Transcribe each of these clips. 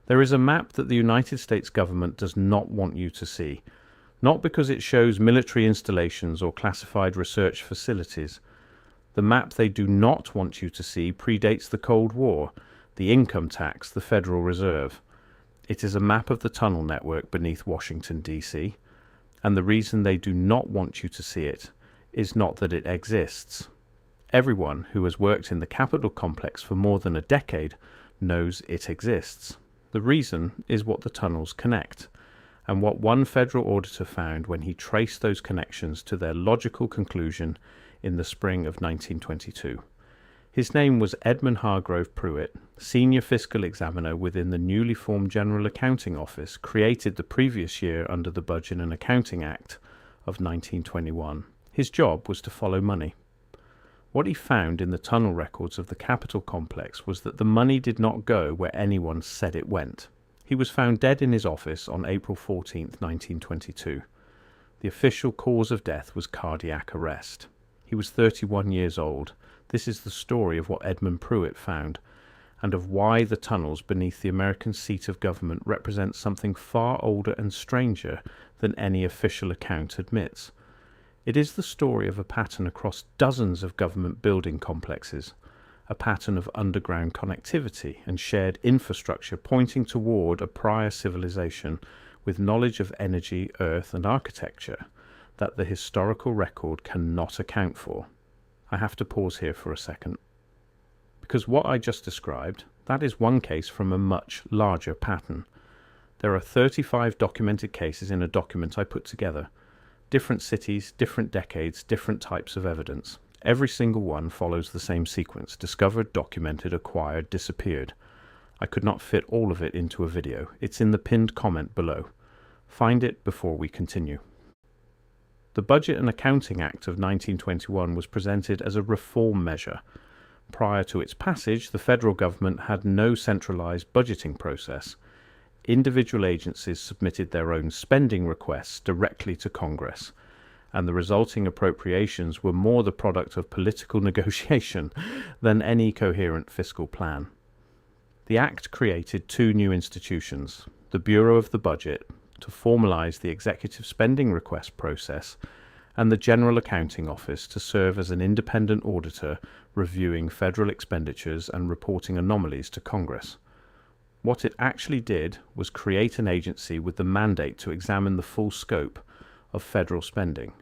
There is a map that the United States government does not want you to see, not because it shows military installations or classified research facilities. The map they do not want you to see predates the Cold War, the income tax, the Federal Reserve. It is a map of the tunnel network beneath Washington, D.C., and the reason they do not want you to see it is not that it exists. Everyone who has worked in the Capitol complex for more than a decade knows it exists. The reason is what the tunnels connect, and what one federal auditor found when he traced those connections to their logical conclusion in the spring of 1922. His name was Edmund Hargrove Pruitt, senior fiscal examiner within the newly formed General Accounting Office created the previous year under the Budget and Accounting Act of 1921. His job was to follow money. What he found in the tunnel records of the Capitol complex was that the money did not go where anyone said it went. He was found dead in his office on April 14, 1922. The official cause of death was cardiac arrest. He was 31 years old. This is the story of what Edmund Pruitt found, and of why the tunnels beneath the American seat of government represent something far older and stranger than any official account admits. It is the story of a pattern across dozens of government building complexes, a pattern of underground connectivity and shared infrastructure pointing toward a prior civilization with knowledge of energy, earth, and architecture that the historical record cannot account for. I have to pause here for a second, because what I just described, that is one case from a much larger pattern. There are 35 documented cases in a document I put together. Different cities, different decades, different types of evidence. Every single one follows the same sequence: discovered, documented, acquired, disappeared. I could not fit all of it into a video. It's in the pinned comment below. Find it before we continue. The Budget and Accounting Act of 1921 was presented as a reform measure. Prior to its passage, the federal government had no centralized budgeting process. Individual agencies submitted their own spending requests directly to Congress, and the resulting appropriations were more the product of political negotiation than any coherent fiscal plan. The Act created two new institutions: the Bureau of the Budget, to formalize the executive spending request process, and the General Accounting Office to serve as an independent auditor reviewing federal expenditures and reporting anomalies to Congress. What it actually did was create an agency with the mandate to examine the full scope of federal spending,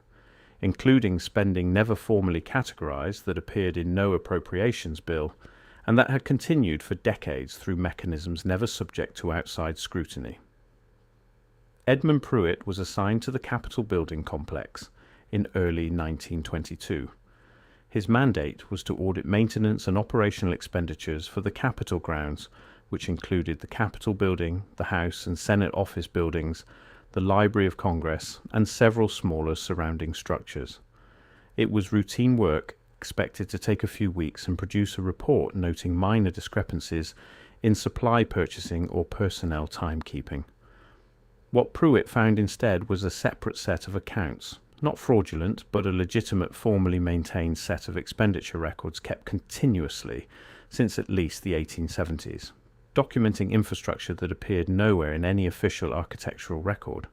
including spending never formally categorized that appeared in no appropriations bill and that had continued for decades through mechanisms never subject to outside scrutiny. Edmund Pruitt was assigned to the Capitol building complex in early 1922. His mandate was to audit maintenance and operational expenditures for the Capitol grounds, which included the Capitol building, the House and Senate office buildings, the Library of Congress, and several smaller surrounding structures. It was routine work expected to take a few weeks and produce a report noting minor discrepancies in supply purchasing or personnel timekeeping. What Pruitt found instead was a separate set of accounts, not fraudulent, but a legitimate, formally maintained set of expenditure records kept continuously since at least the 1870s, documenting infrastructure that appeared nowhere in any official architectural record.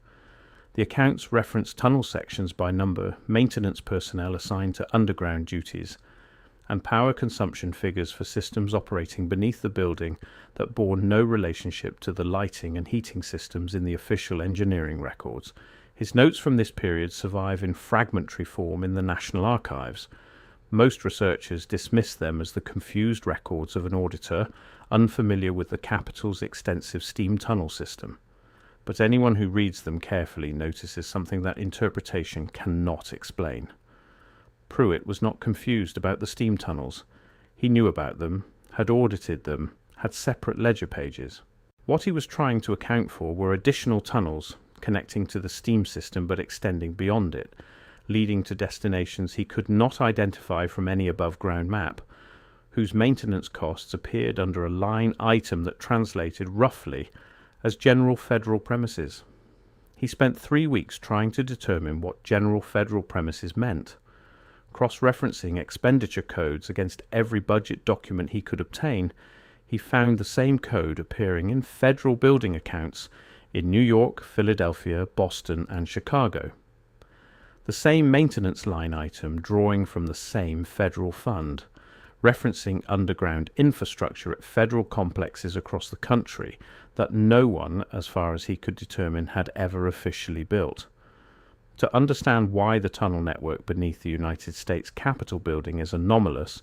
The accounts referenced tunnel sections by number, maintenance personnel assigned to underground duties, and power consumption figures for systems operating beneath the building that bore no relationship to the lighting and heating systems in the official engineering records. His notes from this period survive in fragmentary form in the National Archives. Most researchers dismiss them as the confused records of an auditor unfamiliar with the Capitol's extensive steam tunnel system. But anyone who reads them carefully notices something that interpretation cannot explain. Pruitt was not confused about the steam tunnels. He knew about them, had audited them, had separate ledger pages. What he was trying to account for were additional tunnels connecting to the steam system but extending beyond it, leading to destinations he could not identify from any above-ground map, whose maintenance costs appeared under a line item that translated roughly as general federal premises. He spent 3 weeks trying to determine what general federal premises meant. Cross-referencing expenditure codes against every budget document he could obtain, he found the same code appearing in federal building accounts in New York, Philadelphia, Boston, and Chicago. The same maintenance line item drawing from the same federal fund, referencing underground infrastructure at federal complexes across the country that no one, as far as he could determine, had ever officially built. To understand why the tunnel network beneath the United States Capitol building is anomalous,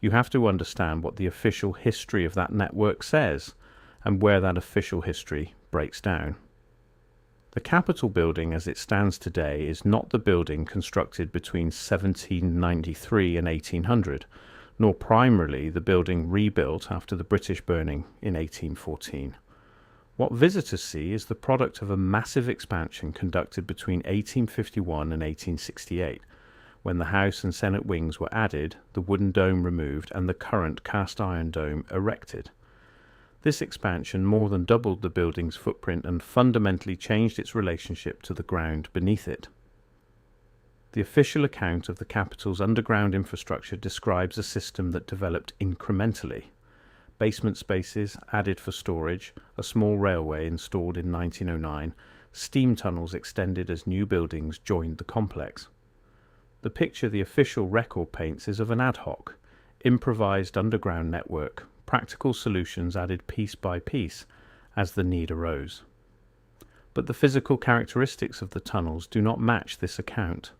you have to understand what the official history of that network says, and where that official history breaks down. The Capitol building as it stands today is not the building constructed between 1793 and 1800, nor primarily the building rebuilt after the British burning in 1814. What visitors see is the product of a massive expansion conducted between 1851 and 1868, when the House and Senate wings were added, the wooden dome removed, and the current cast iron dome erected. This expansion more than doubled the building's footprint and fundamentally changed its relationship to the ground beneath it. The official account of the Capitol's underground infrastructure describes a system that developed incrementally. Basement spaces added for storage, a small railway installed in 1909, steam tunnels extended as new buildings joined the complex. The picture the official record paints is of an ad hoc, improvised underground network, practical solutions added piece by piece as the need arose. But the physical characteristics of the tunnels do not match this account.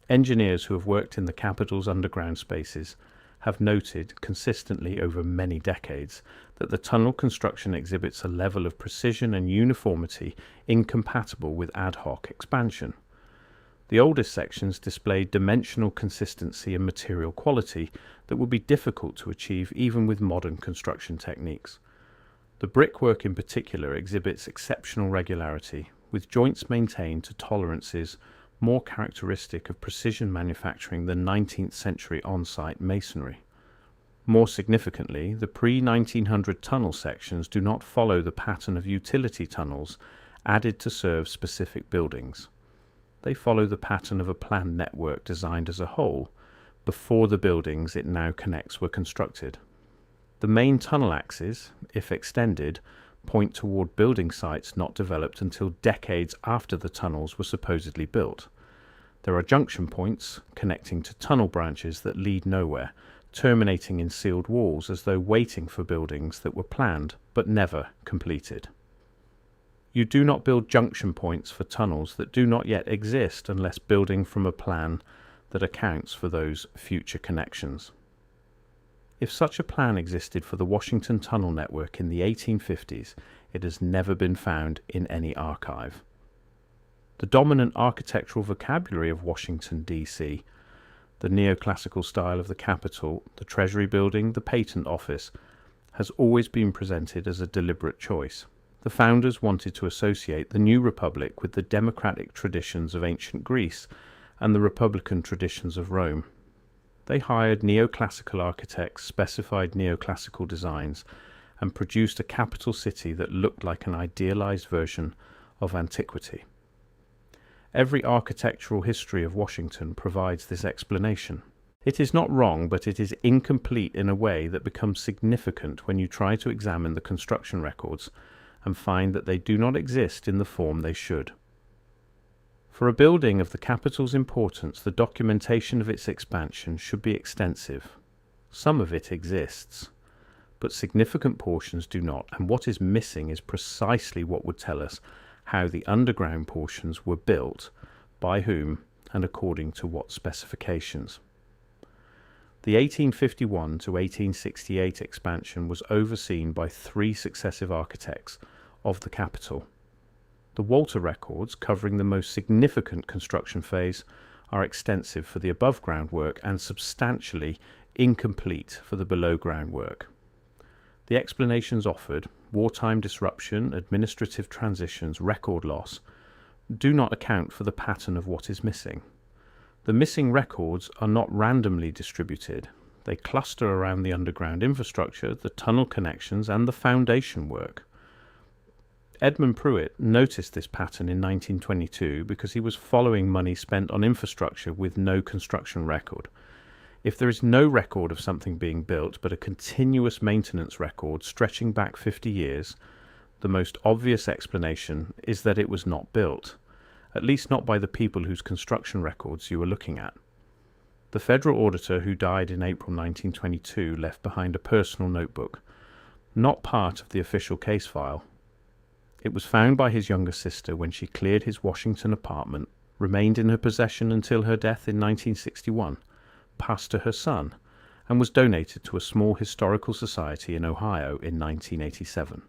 Engineers who have worked in the Capitol's underground spaces have noted consistently over many decades that the tunnel construction exhibits a level of precision and uniformity incompatible with ad hoc expansion. The oldest sections displayed dimensional consistency and material quality that would be difficult to achieve even with modern construction techniques. The brickwork in particular exhibits exceptional regularity, with joints maintained to tolerances more characteristic of precision manufacturing than 19th century on-site masonry. More significantly, the pre-1900 tunnel sections do not follow the pattern of utility tunnels added to serve specific buildings. They follow the pattern of a planned network designed as a whole, before the buildings it now connects were constructed. The main tunnel axes, if extended, point toward building sites not developed until decades after the tunnels were supposedly built. There are junction points connecting to tunnel branches that lead nowhere, terminating in sealed walls as though waiting for buildings that were planned but never completed. You do not build junction points for tunnels that do not yet exist unless building from a plan that accounts for those future connections. If such a plan existed for the Washington Tunnel Network in the 1850s, it has never been found in any archive. The dominant architectural vocabulary of Washington, D.C., the neoclassical style of the Capitol, the Treasury Building, the Patent Office, has always been presented as a deliberate choice. The founders wanted to associate the new republic with the democratic traditions of ancient Greece and the republican traditions of Rome. They hired neoclassical architects, specified neoclassical designs, and produced a capital city that looked like an idealized version of antiquity. Every architectural history of Washington provides this explanation. It is not wrong, but it is incomplete in a way that becomes significant when you try to examine the construction records and find that they do not exist in the form they should. For a building of the Capitol's importance, the documentation of its expansion should be extensive. Some of it exists, but significant portions do not, and what is missing is precisely what would tell us how the underground portions were built, by whom, and according to what specifications. The 1851 to 1868 expansion was overseen by 3 successive architects of the Capitol. The Walter records, covering the most significant construction phase, are extensive for the above-ground work and substantially incomplete for the below-ground work. The explanations offered, wartime disruption, administrative transitions, record loss, do not account for the pattern of what is missing. The missing records are not randomly distributed. They cluster around the underground infrastructure, the tunnel connections, and the foundation work. Edmund Pruitt noticed this pattern in 1922 because he was following money spent on infrastructure with no construction record. If there is no record of something being built, but a continuous maintenance record stretching back 50 years, the most obvious explanation is that it was not built, at least not by the people whose construction records you are looking at. The federal auditor who died in April 1922 left behind a personal notebook, not part of the official case file. It was found by his younger sister when she cleared his Washington apartment, remained in her possession until her death in 1961, passed to her son, and was donated to a small historical society in Ohio in 1987.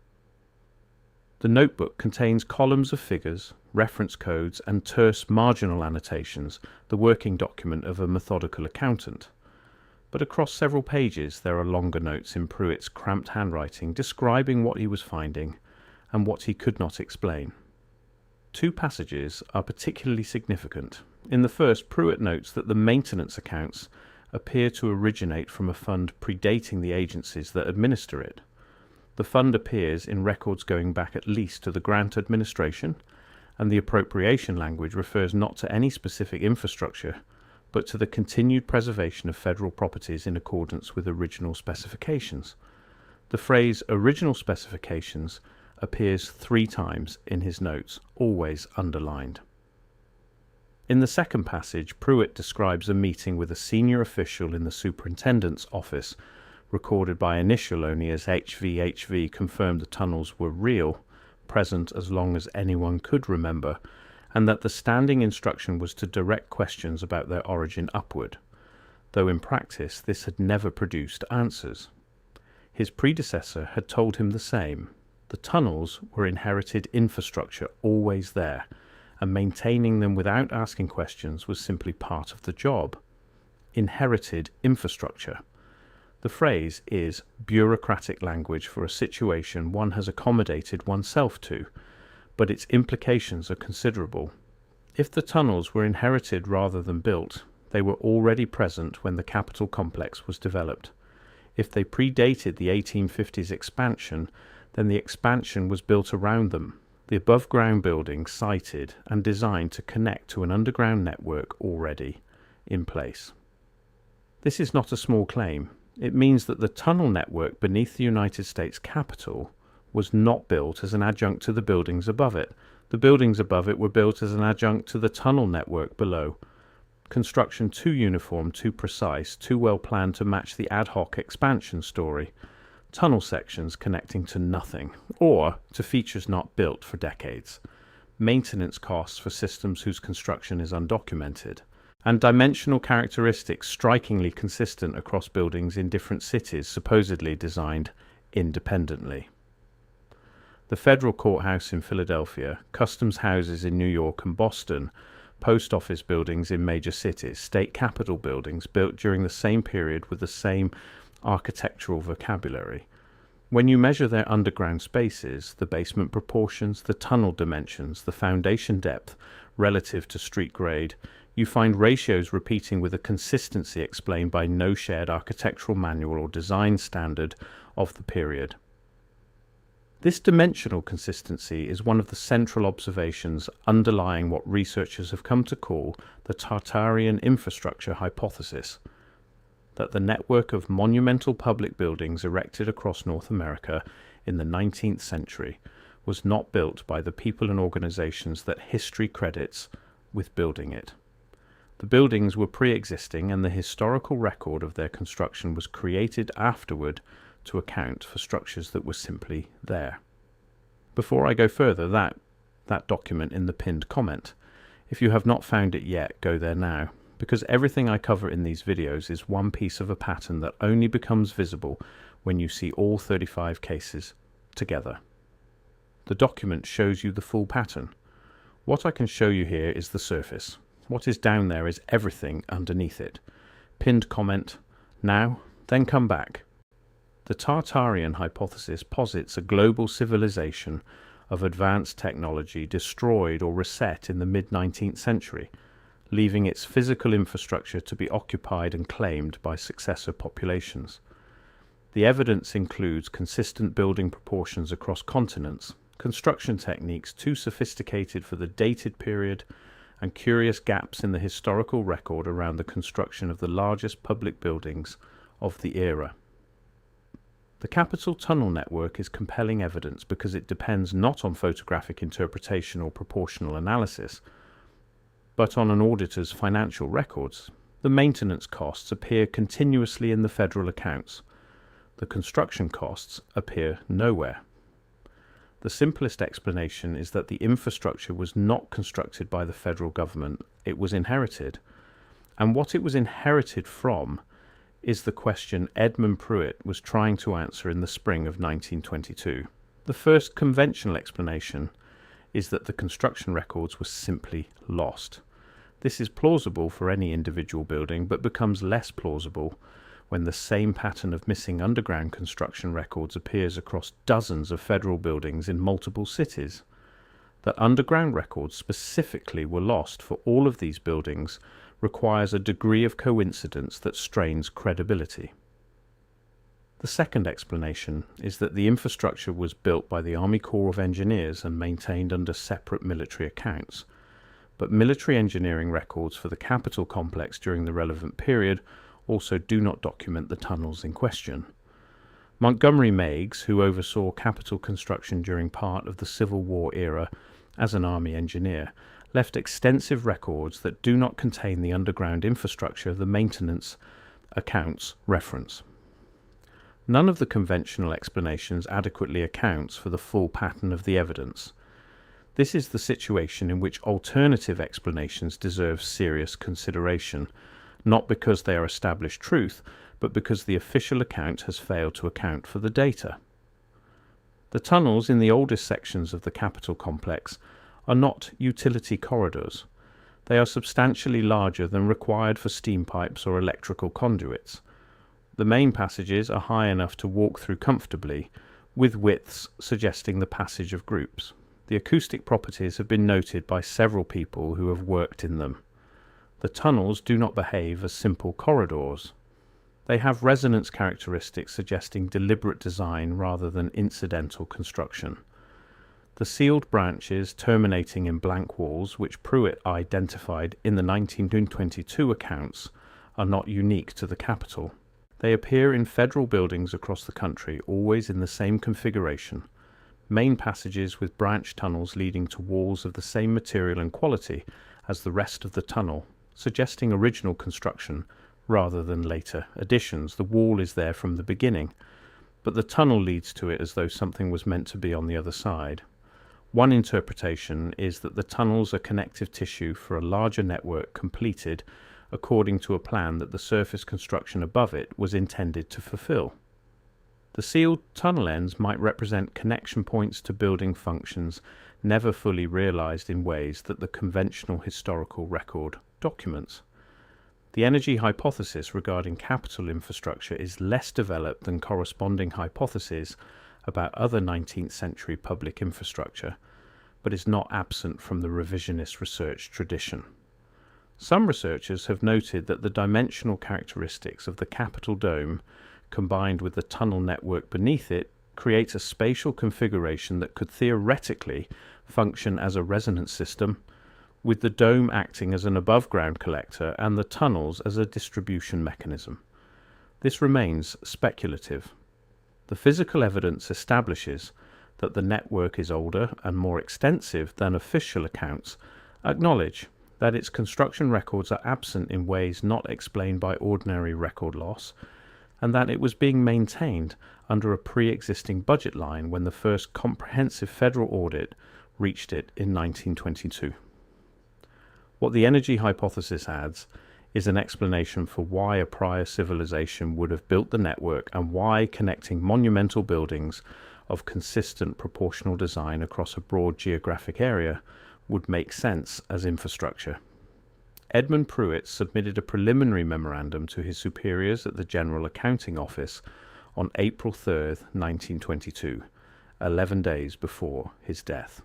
The notebook contains columns of figures, reference codes, and terse marginal annotations, the working document of a methodical accountant. But across several pages there are longer notes in Pruitt's cramped handwriting describing what he was finding and what he could not explain. Two passages are particularly significant. In the first, Pruitt notes that the maintenance accounts appear to originate from a fund predating the agencies that administer it. The fund appears in records going back at least to the grant administration, and the appropriation language refers not to any specific infrastructure, but to the continued preservation of federal properties in accordance with original specifications. The phrase original specifications appears 3 times in his notes, always underlined. In the second passage, Pruitt describes a meeting with a senior official in the superintendent's office, recorded by initial only as HVHV confirmed the tunnels were real, present as long as anyone could remember, and that the standing instruction was to direct questions about their origin upward, though in practice this had never produced answers. His predecessor had told him the same. The tunnels were inherited infrastructure, always there, and maintaining them without asking questions was simply part of the job. Inherited infrastructure. The phrase is bureaucratic language for a situation one has accommodated oneself to, but its implications are considerable. If the tunnels were inherited rather than built, they were already present when the Capitol complex was developed. If they predated the 1850s expansion, then the expansion was built around them, the above-ground buildings sited and designed to connect to an underground network already in place. This is not a small claim. It means that the tunnel network beneath the United States Capitol was not built as an adjunct to the buildings above it. The buildings above it were built as an adjunct to the tunnel network below. Construction too uniform, too precise, too well planned to match the ad hoc expansion story. Tunnel sections connecting to nothing, or to features not built for decades. Maintenance costs for systems whose construction is undocumented. And dimensional characteristics strikingly consistent across buildings in different cities supposedly designed independently. The federal courthouse in Philadelphia, customs houses in New York and Boston, post office buildings in major cities, state capitol buildings built during the same period with the same architectural vocabulary. When you measure their underground spaces, the basement proportions, the tunnel dimensions, the foundation depth relative to street grade, you find ratios repeating with a consistency explained by no shared architectural manual or design standard of the period. This dimensional consistency is one of the central observations underlying what researchers have come to call the Tartarian infrastructure hypothesis, that the network of monumental public buildings erected across North America in the 19th century was not built by the people and organizations that history credits with building it. The buildings were pre-existing, and the historical record of their construction was created afterward to account for structures that were simply there. Before I go further, that document in the pinned comment. If you have not found it yet, go there now, because everything I cover in these videos is one piece of a pattern that only becomes visible when you see all 35 cases together. The document shows you the full pattern. What I can show you here is the surface. What is down there is everything underneath it. Pinned comment, now, then come back. The Tartarian hypothesis posits a global civilization of advanced technology destroyed or reset in the mid-19th century, leaving its physical infrastructure to be occupied and claimed by successor populations. The evidence includes consistent building proportions across continents, construction techniques too sophisticated for the dated period, and curious gaps in the historical record around the construction of the largest public buildings of the era. The Capitol Tunnel network is compelling evidence because it depends not on photographic interpretation or proportional analysis, but on an auditor's financial records. The maintenance costs appear continuously in the federal accounts. The construction costs appear nowhere. The simplest explanation is that the infrastructure was not constructed by the federal government, it was inherited. And what it was inherited from is the question Edmund Pruitt was trying to answer in the spring of 1922. The first conventional explanation is that the construction records were simply lost. This is plausible for any individual building, but becomes less plausible when the same pattern of missing underground construction records appears across dozens of federal buildings in multiple cities. That underground records specifically were lost for all of these buildings requires a degree of coincidence that strains credibility. The second explanation is that the infrastructure was built by the Army Corps of Engineers and maintained under separate military accounts, but military engineering records for the Capitol complex during the relevant period also do not document the tunnels in question. Montgomery Meigs, who oversaw Capitol construction during part of the Civil War era as an Army engineer, left extensive records that do not contain the underground infrastructure the maintenance accounts reference. None of the conventional explanations adequately accounts for the full pattern of the evidence. This is the situation in which alternative explanations deserve serious consideration, not because they are established truth, but because the official account has failed to account for the data. The tunnels in the oldest sections of the Capitol complex are not utility corridors. They are substantially larger than required for steam pipes or electrical conduits. The main passages are high enough to walk through comfortably, with widths suggesting the passage of groups. The acoustic properties have been noted by several people who have worked in them. The tunnels do not behave as simple corridors. They have resonance characteristics suggesting deliberate design rather than incidental construction. The sealed branches terminating in blank walls, which Pruitt identified in the 1922 accounts, are not unique to the Capitol. They appear in federal buildings across the country, always in the same configuration. Main passages with branch tunnels leading to walls of the same material and quality as the rest of the tunnel, suggesting original construction rather than later additions. The wall is there from the beginning, but the tunnel leads to it as though something was meant to be on the other side. One interpretation is that the tunnels are connective tissue for a larger network completed according to a plan that the surface construction above it was intended to fulfill. The sealed tunnel ends might represent connection points to building functions never fully realized in ways that the conventional historical record documents. The energy hypothesis regarding Capitol infrastructure is less developed than corresponding hypotheses about other 19th century public infrastructure, but is not absent from the revisionist research tradition. Some researchers have noted that the dimensional characteristics of the Capitol dome, combined with the tunnel network beneath it, creates a spatial configuration that could theoretically function as a resonance system, with the dome acting as an above-ground collector and the tunnels as a distribution mechanism. This remains speculative. The physical evidence establishes that the network is older and more extensive than official accounts acknowledge, that its construction records are absent in ways not explained by ordinary record loss, and that it was being maintained under a pre-existing budget line when the first comprehensive federal audit reached it in 1922. What the energy hypothesis adds is an explanation for why a prior civilization would have built the network and why connecting monumental buildings of consistent proportional design across a broad geographic area would make sense as infrastructure. Edmund Pruitt submitted a preliminary memorandum to his superiors at the General Accounting Office on April 3, 1922, 11 days before his death.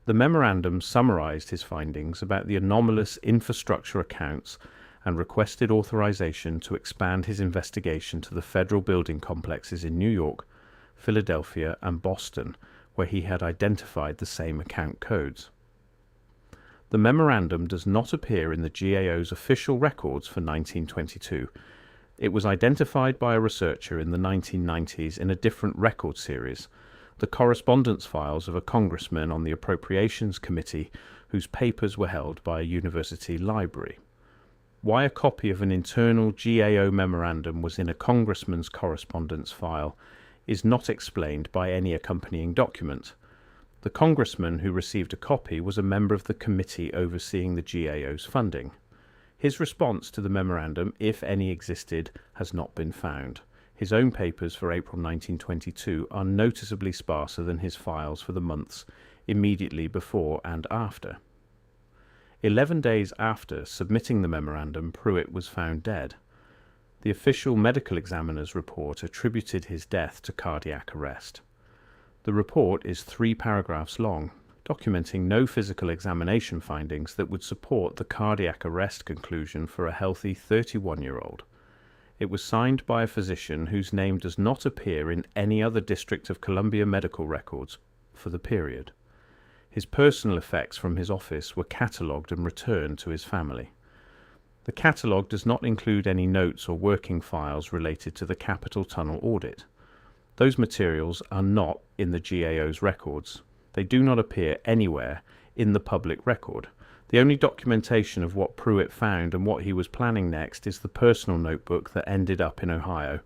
The memorandum summarized his findings about the anomalous infrastructure accounts and requested authorization to expand his investigation to the federal building complexes in New York, Philadelphia, and Boston, where he had identified the same account codes. The memorandum does not appear in the GAO's official records for 1922. It was identified by a researcher in the 1990s in a different record series, the correspondence files of a congressman on the Appropriations Committee whose papers were held by a university library. Why a copy of an internal GAO memorandum was in a congressman's correspondence file is not explained by any accompanying document. The congressman who received a copy was a member of the committee overseeing the GAO's funding. His response to the memorandum, if any existed, has not been found. His own papers for April 1922 are noticeably sparser than his files for the months immediately before and after. 11 days after submitting the memorandum, Pruitt was found dead. The official medical examiner's report attributed his death to cardiac arrest. The report is 3 paragraphs long, documenting no physical examination findings that would support the cardiac arrest conclusion for a healthy 31-year-old. It was signed by a physician whose name does not appear in any other District of Columbia medical records for the period. His personal effects from his office were catalogued and returned to his family. The catalogue does not include any notes or working files related to the Capitol Tunnel audit. Those materials are not in the GAO's records. They do not appear anywhere in the public record. The only documentation of what Pruitt found and what he was planning next is the personal notebook that ended up in Ohio,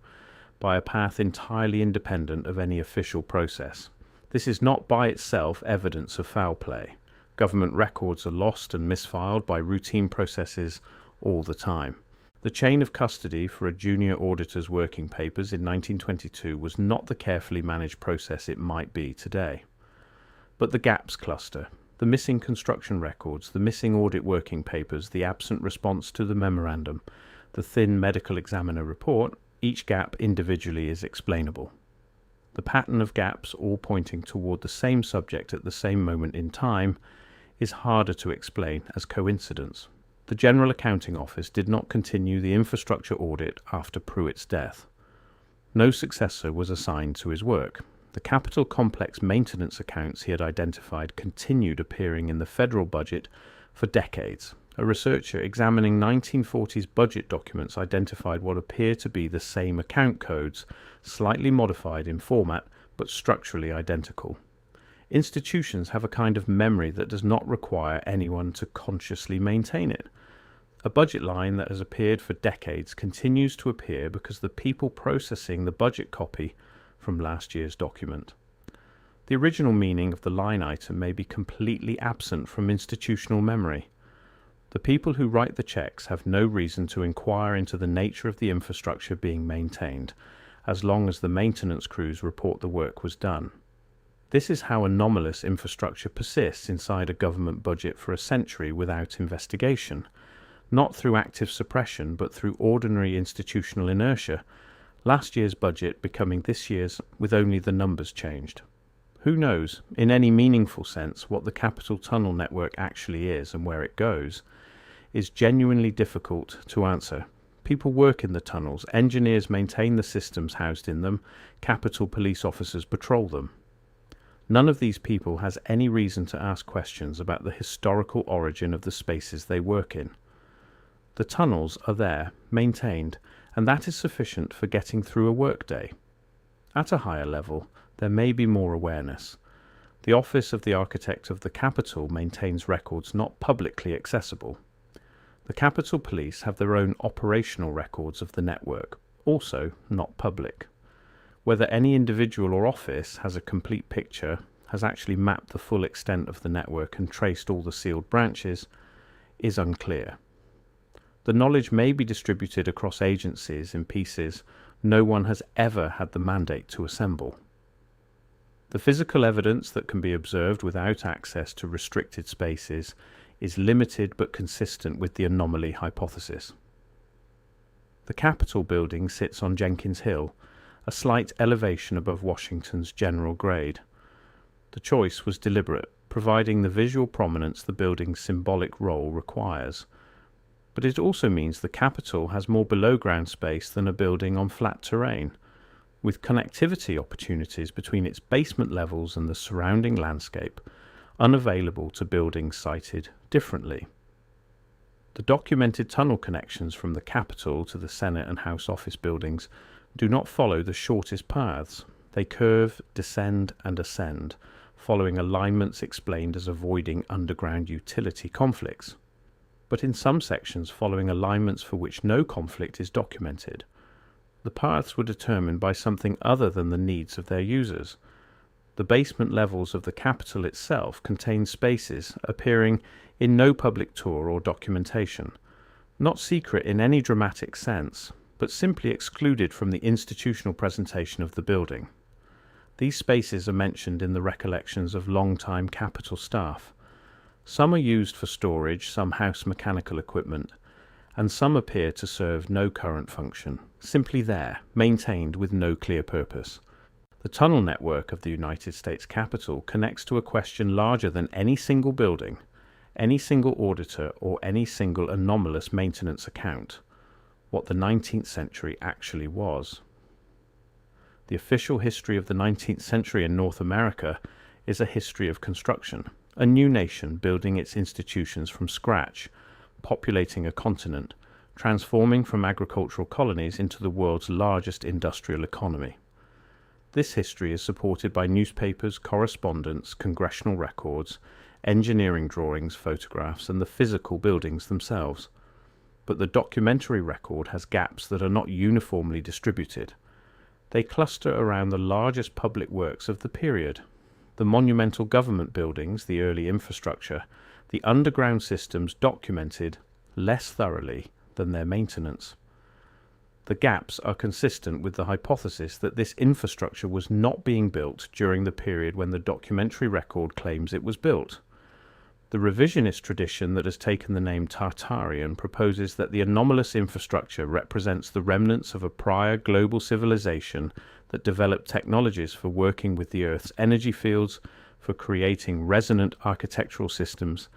by a path entirely independent of any official process. This is not by itself evidence of foul play. Government records are lost and misfiled by routine processes all the time. The chain of custody for a junior auditor's working papers in 1922 was not the carefully managed process it might be today. But the gaps cluster. The missing construction records, the missing audit working papers, the absent response to the memorandum, the thin medical examiner report, each gap individually is explainable. The pattern of gaps all pointing toward the same subject at the same moment in time is harder to explain as coincidence. The General Accounting Office did not continue the infrastructure audit after Pruitt's death. No successor was assigned to his work. The Capitol Complex maintenance accounts he had identified continued appearing in the federal budget for decades. A researcher examining 1940s budget documents identified what appear to be the same account codes, slightly modified in format but structurally identical. Institutions have a kind of memory that does not require anyone to consciously maintain it. A budget line that has appeared for decades continues to appear because the people processing the budget copy from last year's document. The original meaning of the line item may be completely absent from institutional memory. The people who write the checks have no reason to inquire into the nature of the infrastructure being maintained, as long as the maintenance crews report the work was done. This is how anomalous infrastructure persists inside a government budget for a century without investigation, not through active suppression but through ordinary institutional inertia, last year's budget becoming this year's with only the numbers changed. Who knows, in any meaningful sense, what the Capitol Tunnel network actually is and where it goes, is genuinely difficult to answer. People work in the tunnels, engineers maintain the systems housed in them, Capitol police officers patrol them. None of these people has any reason to ask questions about the historical origin of the spaces they work in. The tunnels are there, maintained, and that is sufficient for getting through a workday. At a higher level, there may be more awareness. The Office of the Architect of the Capitol maintains records not publicly accessible. The Capitol Police have their own operational records of the network, also not public. Whether any individual or office has a complete picture, has actually mapped the full extent of the network and traced all the sealed branches, is unclear. The knowledge may be distributed across agencies in pieces no one has ever had the mandate to assemble. The physical evidence that can be observed without access to restricted spaces is limited but consistent with the anomaly hypothesis. The Capitol building sits on Jenkins Hill, a slight elevation above Washington's general grade. The choice was deliberate, providing the visual prominence the building's symbolic role requires. But it also means the Capitol has more below-ground space than a building on flat terrain, with connectivity opportunities between its basement levels and the surrounding landscape, unavailable to buildings sited differently. The documented tunnel connections from the Capitol to the Senate and House office buildings do not follow the shortest paths. They curve, descend, and ascend, following alignments explained as avoiding underground utility conflicts, but in some sections following alignments for which no conflict is documented. The paths were determined by something other than the needs of their users. The basement levels of the Capitol itself contain spaces appearing in no public tour or documentation, not secret in any dramatic sense, but simply excluded from the institutional presentation of the building. These spaces are mentioned in the recollections of long-time Capitol staff. Some are used for storage, some house mechanical equipment, and some appear to serve no current function, simply there, maintained with no clear purpose. The tunnel network of the United States Capitol connects to a question larger than any single building, any single auditor, or any single anomalous maintenance account: what the 19th century actually was. The official history of the 19th century in North America is a history of construction, a new nation building its institutions from scratch, populating a continent, transforming from agricultural colonies into the world's largest industrial economy. This history is supported by newspapers, correspondence, congressional records, engineering drawings, photographs, and the physical buildings themselves. But the documentary record has gaps that are not uniformly distributed. They cluster around the largest public works of the period: the monumental government buildings, the early infrastructure, the underground systems documented less thoroughly than their maintenance. The gaps are consistent with the hypothesis that this infrastructure was not being built during the period when the documentary record claims it was built. The revisionist tradition that has taken the name Tartarian proposes that the anomalous infrastructure represents the remnants of a prior global civilization that developed technologies for working with the Earth's energy fields, for creating resonant architectural systems,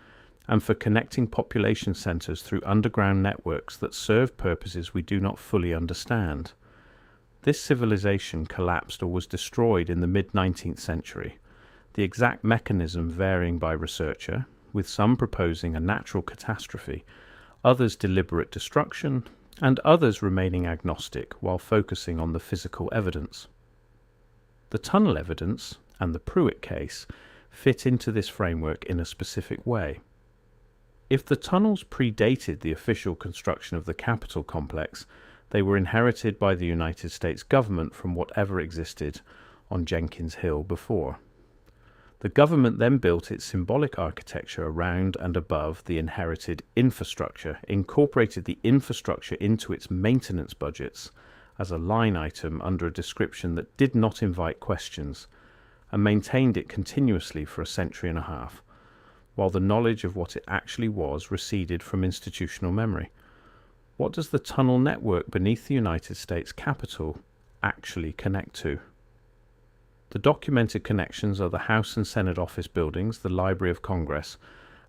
and for connecting population centers through underground networks that serve purposes we do not fully understand. This civilization collapsed or was destroyed in the mid-19th century, the exact mechanism varying by researcher, with some proposing a natural catastrophe, others deliberate destruction, and others remaining agnostic while focusing on the physical evidence. The tunnel evidence and the Pruitt case fit into this framework in a specific way. If the tunnels predated the official construction of the Capitol complex, they were inherited by the United States government from whatever existed on Jenkins Hill before. The government then built its symbolic architecture around and above the inherited infrastructure, incorporated the infrastructure into its maintenance budgets as a line item under a description that did not invite questions, and maintained it continuously for a century and a half, while the knowledge of what it actually was receded from institutional memory. What does the tunnel network beneath the United States Capitol actually connect to? The documented connections are the House and Senate office buildings, the Library of Congress,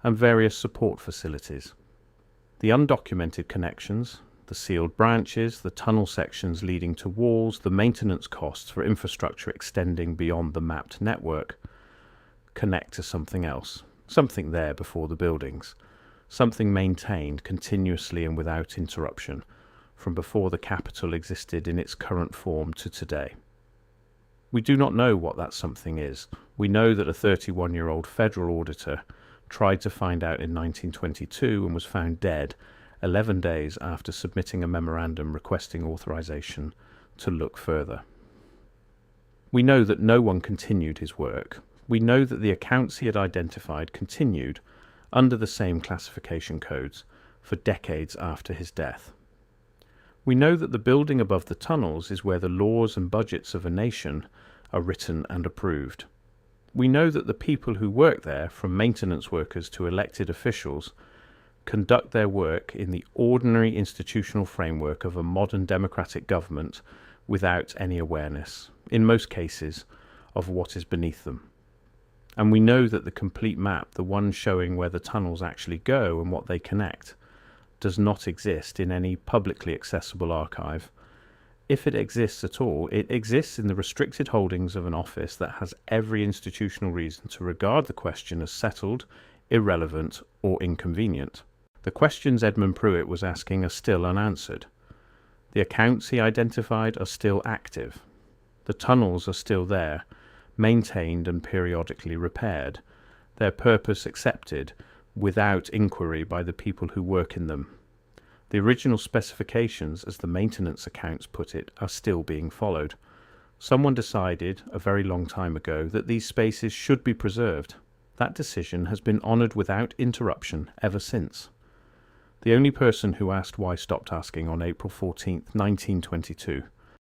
and various support facilities. The undocumented connections, the sealed branches, the tunnel sections leading to walls, the maintenance costs for infrastructure extending beyond the mapped network, connect to something else, something there before the buildings, something maintained continuously and without interruption, from before the Capitol existed in its current form to today. We do not know what that something is. We know that a 31-year-old federal auditor tried to find out in 1922 and was found dead 11 days after submitting a memorandum requesting authorization to look further. We know that no one continued his work. We know that the accounts he had identified continued, under the same classification codes, for decades after his death. We know that the building above the tunnels is where the laws and budgets of a nation are written and approved. We know that the people who work there, from maintenance workers to elected officials, conduct their work in the ordinary institutional framework of a modern democratic government without any awareness, in most cases, of what is beneath them. And we know that the complete map, the one showing where the tunnels actually go and what they connect, does not exist in any publicly accessible archive. If it exists at all, it exists in the restricted holdings of an office that has every institutional reason to regard the question as settled, irrelevant, or inconvenient. The questions Edmund Pruitt was asking are still unanswered. The accounts he identified are still active. The tunnels are still there, maintained and periodically repaired, their purpose accepted without inquiry by the people who work in them. The original specifications, as the maintenance accounts put it, are still being followed. Someone decided, a very long time ago, that these spaces should be preserved. That decision has been honoured without interruption ever since. The only person who asked why stopped asking on April 14, 1922,